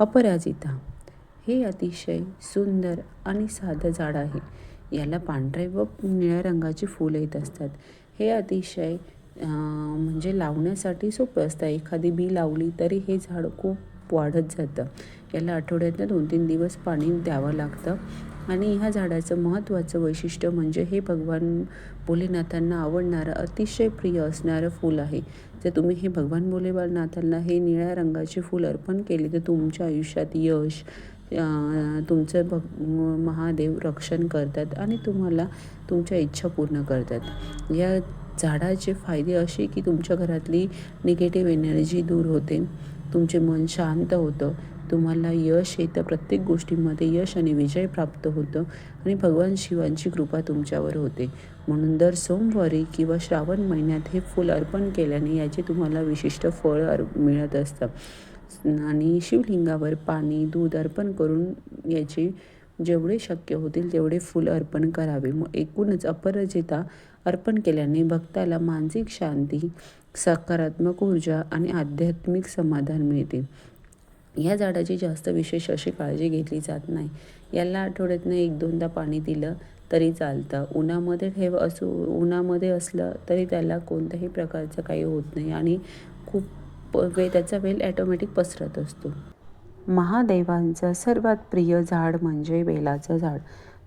अपराजिता हे अतिशय सुंदर आणि साधं झाड आहे. याला पांढरे व निळ्या रंगाची फुलं येत असतात. हे अतिशय म्हणजे लावण्यासाठी सोपं असतं. एखादी बी लावली तरी हे झाड खूप वाढत जातं. याला आठवड्यातनं 2-3 दिवस पाणी द्यावं लागतं. आणि ह्या झाडाचं महत्त्वाचं वैशिष्ट्य म्हणजे हे भगवान भोलेनाथांना आवडणारं अतिशय प्रिय असणारं फूल आहे. जर तुम्ही हे भगवान भोलेनाथांना हे निळ्या रंगाचे फूल अर्पण केले तर तुमच्या आयुष्यात यश, तुमचं महादेव रक्षण करतात आणि तुम्हाला तुमच्या इच्छा पूर्ण करतात. या झाडाचे फायदे असे की तुमच्या घरातली निगेटिव्ह एनर्जी दूर होते, तुमचे मन शांत होतं, तुम्हाला यश येतं, प्रत्येक गोष्टीमध्ये यश आणि विजय प्राप्त होतं आणि भगवान शिवांची कृपा तुमच्यावर होते. म्हणून दर सोमवारी किंवा श्रावण महिन्यात हे फूल अर्पण केल्याने याचे तुम्हाला विशिष्ट फळ मिळत असतं. आणि शिवलिंगावर पाणी, दूध अर्पण करून याचे जेवढे शक्य होतील तेवढे फूल अर्पण करावे. मग एकूणच अपराजिता अर्पण केल्याने भक्ताला मानसिक शांती, सकारात्मक ऊर्जा आणि आध्यात्मिक समाधान मिळते. या झाडाची जास्त विशेष अशी काळजी घेतली जात नाही. याला आठवड्यातनं 1-2दा पाणी दिलं तरी चालतं. उन्हामध्ये असलं तरी त्याला कोणत्याही प्रकारचं काही होत नाही आणि खूप त्याचा वेल ॲटोमॅटिक पसरत असतो. महादेवांचं सर्वात प्रिय झाड म्हणजे बेलाचं झाड.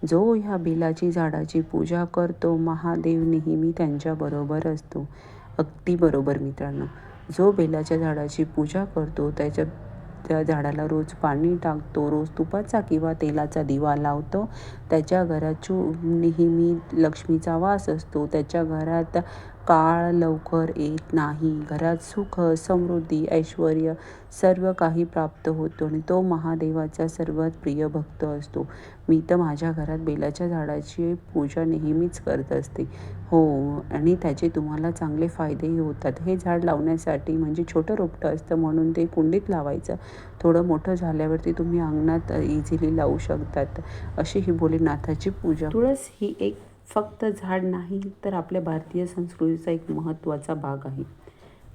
जो ह्या बेलाची झाडाची पूजा करतो महादेव नेहमी त्यांच्याबरोबर असतो. अगदी बरोबर मित्रांनो. जो बेलाच्या झाडाची पूजा करतो त्या झाडाला रोज पाणी टाकतो, रोज तुपाचा किंवा तेलाचा दिवा लावतो, त्याच्या घरात नेहमी लक्ष्मीचा वास असतो. त्याच्या घरात काळ लवकर येत नाही. घरात सुख, समृद्धी, ऐश्वर्य सर्व काही प्राप्त होतो आणि तो महादेवाचा सर्वात प्रिय भक्त असतो. मी तर माझ्या घरात बेलाच्या झाडाची पूजा नेहमीच करत असते. हो, आणि त्याचे तुम्हाला चांगले फायदेही होतात. हे झाड लावण्यासाठी म्हणजे छोटं रोपटं असतं म्हणून ते कुंडीत लावायचं. थोडं मोठं झाल्यावरती तुम्ही अंगणात इझिली लावू शकतात. अशी ही भोलेनाथाची पूजा. तुळस ही एक फक्त झाड नाही तर आपल्या भारतीय संस्कृतीचा एक महत्त्वाचा भाग आहे.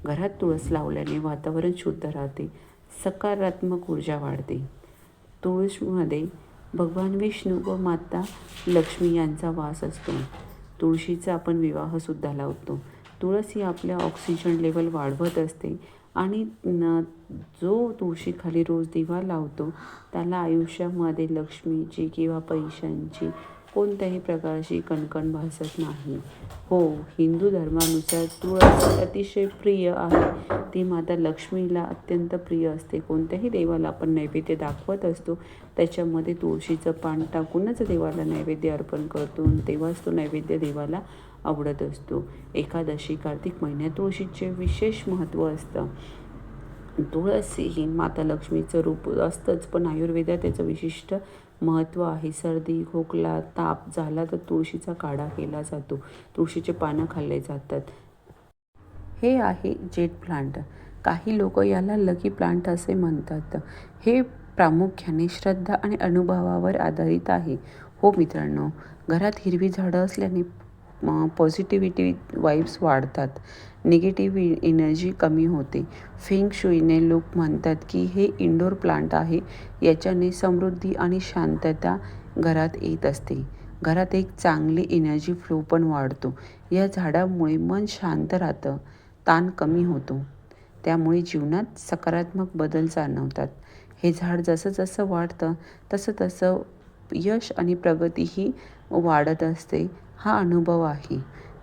घरात तुळस लावल्याने वातावरण शुद्ध राहते, सकारात्मक ऊर्जा वाढते. तुळशीमध्ये भगवान विष्णू व माता लक्ष्मी यांचा वास असतो. तुळशीचा आपण विवाहसुद्धा लावतो. तुळस ही आपल्या ऑक्सिजन लेवल वाढवत असते आणि जो तुळशीखाली रोज दिवा लावतो त्याला आयुष्यामध्ये लक्ष्मीची किंवा पैशांची कोणत्याही प्रकारची कणकण भासत नाही. हो, हिंदू धर्मानुसार तुळस अतिशय प्रिय आहे. ती माता लक्ष्मीला अत्यंत प्रिय असते. कोणत्याही देवाला आपण नैवेद्य दाखवत असतो त्याच्यामध्ये तुळशीचं पान टाकूनच देवाला नैवेद्य अर्पण करतो आणि तेव्हाच तो नैवेद्य देवाला आवडत असतो. एकादशी, कार्तिक महिन्यात तुळशीचे विशेष महत्त्व असतं. तुळस ही माता लक्ष्मीचं रूप असतंच, पण आयुर्वेदात त्याचं विशिष्ट महत्त्व आहे. सर्दी, खोकला, ताप झाला तर तुळशीचा काढा केला जातो. तुळशीचे पानं खाल्ले जातात. हे आहे जेट प्लांट. काही लोक याला लकी प्लांट असे म्हणतात. हे प्रामुख्याने श्रद्धा आणि अनुभवावर आधारित आहे. हो मित्रांनो, घरात हिरवी झाडं असल्याने पॉझिटिव्हिटी वाइब्स वाढतात, निगेटिव्ह एनर्जी कमी होते. फेंग शुईने लोक म्हणतात की हे इंडोर प्लांट आहे. याच्याने समृद्धी आणि शांतता घरात येत असते. घरात एक चांगली एनर्जी फ्लो पण वाढतो. या झाडामुळे मन शांत राहतं, ताण कमी होतो. त्यामुळे जीवनात सकारात्मक बदल जाणवतात. हे झाड जसं जसं वाढतं तसं तसं यश आणि प्रगतीही वाढत असते. हा अनुभव आहे.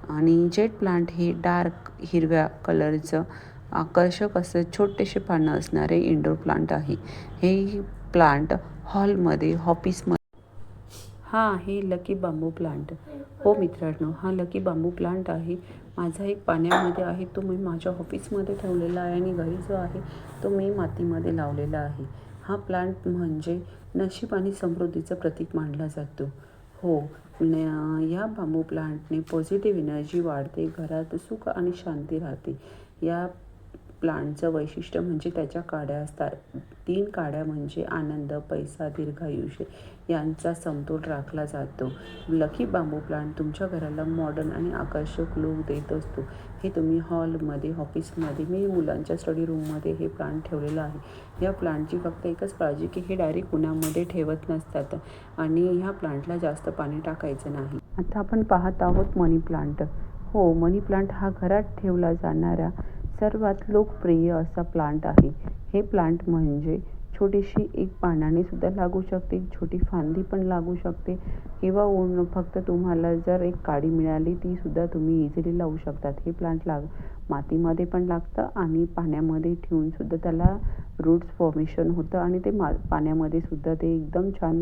आणि जेट प्लांट हे डार्क हिरव्या कलरचं आकर्षक असं छोटेसे पानं असणारे इंडोर प्लांट आहे. हे प्लांट हॉलमध्ये, ऑफिसमध्ये. हा आहे लकी बांबू प्लांट. हो मित्रांनो, हा लकी बांबू प्लांट आहे. माझा एक पाण्यामध्ये आहे, तो मी माझ्या ऑफिसमध्ये ठेवलेला आहे आणि घरी जो आहे तो मी मातीमध्ये लावलेला आहे. हा प्लांट म्हणजे नशीब आणि समृद्धीचं प्रतीक मानला जातो. हो, या बांबू प्लांटने पॉझिटिव्ह एनर्जी वाढते, घरात सुख आणि शांती राहते. या प्लांटचं वैशिष्ट्य म्हणजे त्याच्या काड्या असतात 3 काड्या म्हणजे आनंद, पैसा, दीर्घायुष्य यांचा समतोल राखला जातो. लकी बांबू प्लांट तुमच्या घराला मॉडर्न आणि आकर्षक लूक देत असतो. हे तुम्ही हॉलमध्ये, ऑफिसमध्ये, मी मुलांच्या स्टडी रूममध्ये हे प्लांट ठेवलेलं आहे. या प्लांटची फक्त एकच काळजी की हे डायरेक्ट उन्हामध्ये ठेवत नसतात आणि ह्या प्लांटला जास्त पाणी टाकायचं नाही. आता आपण पाहत आहोत मनी प्लांट. हो, मनी प्लांट हा घरात ठेवला जाणारा सर्वात लोकप्रिय असा प्लांट आहे. हे प्लांट म्हणजे छोटीशी एक पानाने सुद्धा लागू शकते, छोटी फांदी पण लागू शकते किंवा फक्त तुम्हाला जर एक काडी मिळाली ती सुद्धा तुम्ही इझिली लावू शकतात. हे प्लांट मातीमध्ये पण लागतं आणि पाण्यामध्ये ठेवून सुद्धा त्याला रूट्स फॉर्मेशन होतं आणि ते पाण्यामध्ये सुद्धा ते एकदम छान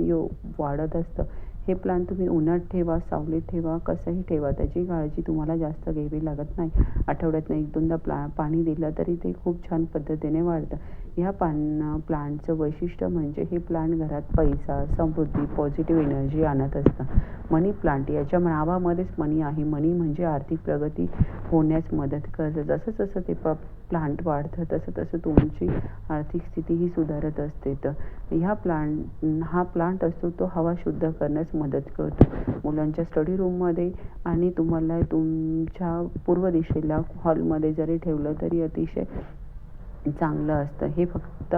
वाढत असतं. हे प्लांट तुम्ही उन्हात ठेवा, सावलीत ठेवा, कसंही ठेवा, त्याची काळजी तुम्हाला जास्त घ्यावी लागत नाही. आठवड्यातनं 1-2दा पाणी दिलं तरी ते खूप छान पद्धतीने वाढतं. ह्या प्लांटचं वैशिष्ट्य म्हणजे हे प्लांट घरात पैसा, समृद्धी, पॉझिटिव्ह एनर्जी आणत असतं. मनी प्लांट याच्या नावामध्येच मनी आहे. मनी म्हणजे आर्थिक प्रगती होण्यास मदत करतं. जसं जसं ते प्लांट वाढतं तसं तसं तुमची आर्थिक स्थितीही सुधारत असते. तर हा प्लांट असतो तो हवा शुद्ध करण्यास मदत करतो. मुलांच्या स्टडी रूममध्ये आणि तुम्हाला तुमच्या पूर्व दिशेला हॉलमध्ये जरी ठेवलं तरी अतिशय चांगलं असतं. हे फक्त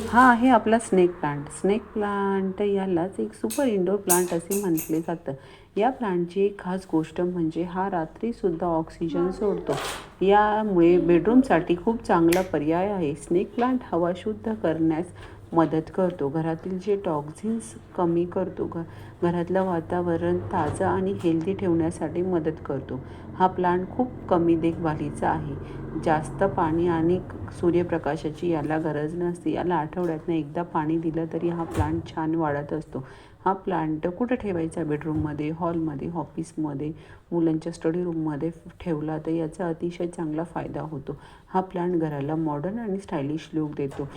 हा आहे आपला स्नेक प्लांट. स्नेक प्लांट यालाच एक सुपर इंडोर प्लांट असे म्हटले जातं. या प्लांटची एक खास गोष्ट म्हणजे हा रात्रीसुद्धा ऑक्सिजन सोडतो. यामुळे बेडरूमसाठी खूप चांगला पर्याय आहे. स्नेक प्लांट हवा शुद्ध करण्यास मदत करतो, घरातील जे टॉक्झिन्स कमी करतो, घरातलं वातावरण ताजं आणि हेल्दी ठेवण्यासाठी मदत करतो. हा प्लांट खूप कमी देखभालीचा आहे. जास्त पाणी आणि सूर्यप्रकाशाची याला गरज नसते. याला आठवड्यातनं एकदा पाणी दिलं तरी हा प्लांट छान वाढत असतो. हा प्लांट कुठं ठेवायचा? बेडरूममध्ये, हॉलमध्ये, ऑफिसमध्ये, मुलांच्या स्टडी रूममध्ये ठेवला तर याचा अतिशय चांगला फायदा होतो. हा प्लांट घराला मॉडर्न आणि स्टायलिश लूक देतो.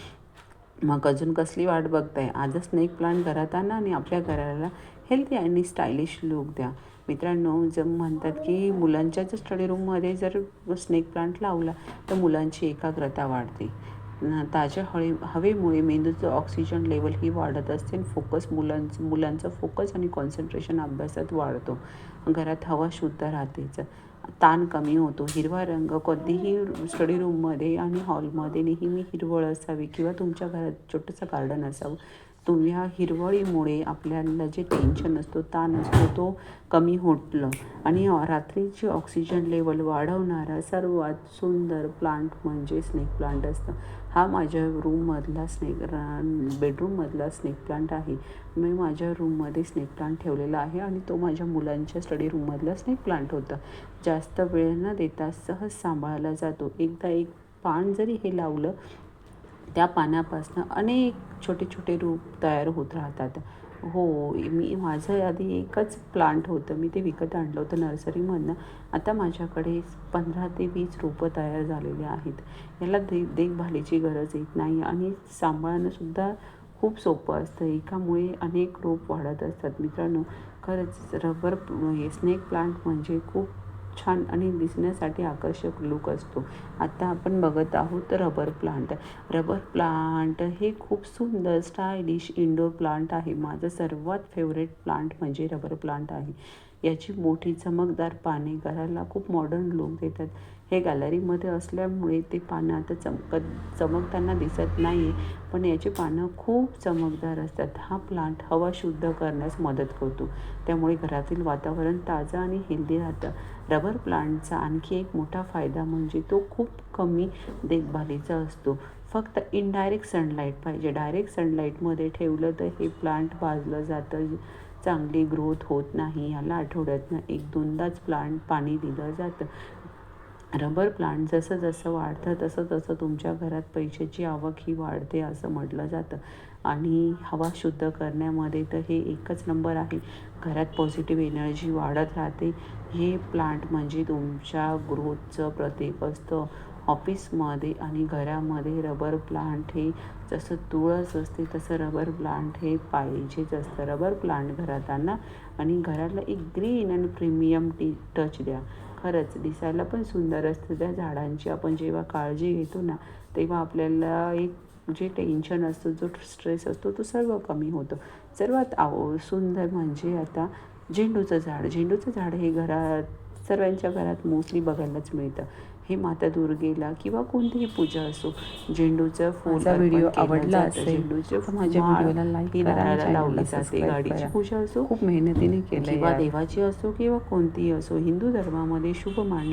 मग अजून कसली वाट बघताय? आजच स्नेक प्लांट घरात आणा आणि आपल्या घराला हेल्दी आणि स्टायलिश लूक द्या. मित्रांनो, जर म्हणतात की मुलांच्या जर स्टडी रूममध्ये जर स्नेक प्लांट लावला तर मुलांची एकाग्रता वाढते. ताज्या हवेमुळे मेंदूचं ऑक्सिजन लेवल ही वाढत असते आणि मुलांचं फोकस आणि कॉन्सन्ट्रेशन अभ्यासात वाढतो. घरात हवा शुद्ध राहतेच, ताण कमी होतो. हिरवा रंग कधीही स्टडी रूममध्ये आणि हॉलमध्ये नेहमी हिरवळ असावी किंवा तुमच्या घरात छोटंसं गार्डन असावं. ह्या हिरवळीमुळे आपल्याला जे टेन्शन असतो, ताण असतो तो कमी होतं आणि रात्रीची ऑक्सिजन लेवल वाढवणारा सर्वात सुंदर प्लांट म्हणजे स्नेक प्लांट असतं. हा माझ्या बेडरूममधला स्नेक प्लांट आहे. मी माझ्या रूममध्ये स्नेक प्लांट ठेवलेला आहे आणि तो माझ्या मुलांच्या स्टडी रूममधला स्नेक प्लांट होता. जास्त वेळ न देता सहज सांभाळला जातो. एकदा एक पान जरी हे लावलं त्या पानापासून अनेक छोटे छोटे रूप तयार होत राहतात. हो, माझं आधी एकच प्लांट होतं. मी ते विकत आणलं होतं नर्सरीमधनं. आता माझ्याकडे 15 ते 20 रोपं तयार झालेली आहेत. याला देखभालीची गरज येत नाही आणि सांभाळणंसुद्धा खूप सोपं असतं. एकामुळे अनेक रोप वाढत असतात. मित्रांनो, खरंच स्नेक प्लांट म्हणजे खूप छान आणि दिसण्यासाठी आकर्षक लूक असतो. आता आपण बघत आहोत रबर प्लांट. रबर प्लांट हे खूप सुंदर स्टायलिश इंडोर प्लांट आहे. माझं सर्वात फेवरेट प्लांट म्हणजे रबर प्लांट आहे. याची मोठी चमकदार पाने घराला खूप मॉडर्न लूक देतात. हे गॅलरीमध्ये असल्यामुळे ते पानं आता चमकताना दिसत नाही, पण याची पानं खूप चमकदार असतात. हा प्लांट हवा शुद्ध करण्यास मदत करतो, त्यामुळे घरातील वातावरण ताजं आणि हेल्दी राहतं. रबर प्लांटचा आणखी एक मोठा फायदा म्हणजे तो खूप कमी देखभालीचा असतो. फक्त इनडायरेक्ट सनलाईट पाहिजे. डायरेक्ट सनलाईटमध्ये ठेवलं तर हे प्लांट भाजलं जातं, चांगली ग्रोथ होत नाही. याला आठवड्यातनं 1-2दाच पाणी दिलं जातं. रबर प्लांट जसं जसं वाढतं तसं तसं तुमच्या घरात पैशाची आवक ही वाढते असं म्हटलं जातं आणि हवा शुद्ध करण्यामध्ये तर हे एकच नंबर आहे. घरात पॉझिटिव्ह एनर्जी वाढत राहते. हे प्लांट म्हणजे तुमच्या ग्रोथचं प्रतीक असतं. ऑफिसमध्ये आणि घरामध्ये रबर प्लांट हे जसं तुळस असते तसं रबर प्लांट हे पाहिजेच असतं. रबर प्लांट घरात आणा आणि घराला एक ग्रीन आणि प्रीमियम टच द्या. खरंच दिसायला पण सुंदर असतं. त्या झाडांची आपण जेव्हा काळजी घेतो ना तेव्हा आपल्याला एक जे टेन्शन असतं, जो स्ट्रेस असतो तो सर्व कमी होतो. सर्वात सुंदर म्हणजे आता झेंडूचं झाड. झेंडूचं झाड हे सर्वांच्या घरात मोस्टली बघायलाच मिळतं. हे माता दुर्गेला किंवा कोणतीही पूजा असो, झेंडूचं फूल माझा अर्पण व्हिडिओ केलं आवडला जातं. असेल झेंडूचं तर माझ्या माळ व्हिडिओला लाईक ही करा आणि नारळाला चॅनलला लावली जाते. सबस्क्राईब गाडीची करा. पूजा असो खूप मेहनतीने केलं किंवा यार. देवाची असो किंवा कोणतीही असो, हिंदू धर्मामध्ये शुभ मानली